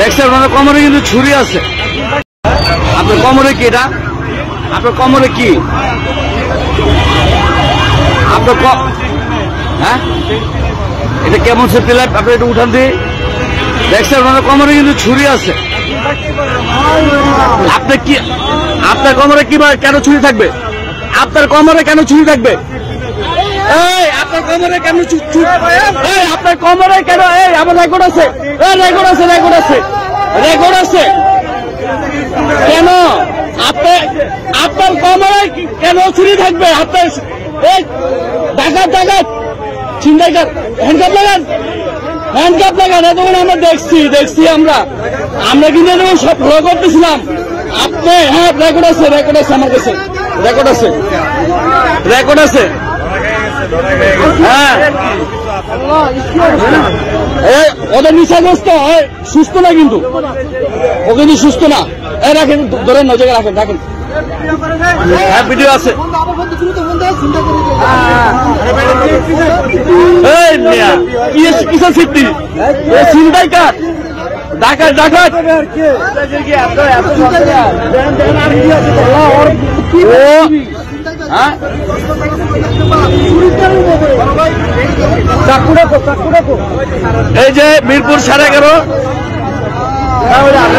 দেখছেন আপনার কোমরে কিন্তু ছুরি আছে। আপনার কোমরে কি এটা? আপনার কোমরে কি? আপনার হ্যাঁ, এটা কেমন সেফটি লাইফ? আপনি একটু উঠান দিয়ে। দেখছেন আপনার কোমরে কিন্তু ছুরি আছে। আপনি কি, আপনার কোমরে কি কেন ছুরি থাকবে? আপনার কোমরে কেন ছুরি থাকবে? এই আপনার কোমরে কেন এই আপনার কোমরে কেন? এই আমার রেকর্ড আছে, রেকর্ড আছে, রেকর্ড আছে, রেকর্ড আছে। কেন আপনার কোমরে কেন ছুরি থাকবে? আপনার এই ডাকাত ডাকাত ছিনতাইকার হ্যান্ডকাপ লাগান, হ্যান্ডকাপ লাগান। এতক্ষণ আমরা দেখছি আমরা কিন্তু এরকম সব ফলো করতেছিলাম। আপনি হ্যাঁ রেকর্ড আছে, রেকর্ড আছে, আমার কাছে রেকর্ড আছে, রেকর্ড আছে। হ্যাঁ ওদের নিশাগ্রস্ত হয়, সুস্থ না কিন্তু, ও কিন্তু সুস্থ না। এই রাখেন, ধরেন না জায়গায় রাখেন, রাখেন। হ্যাঁ ভিডিও আছে। কিসের সিদ্ধি? ছিনতাইকার, ডাকাত ডাকাত। এই যে মিরপুর 11.5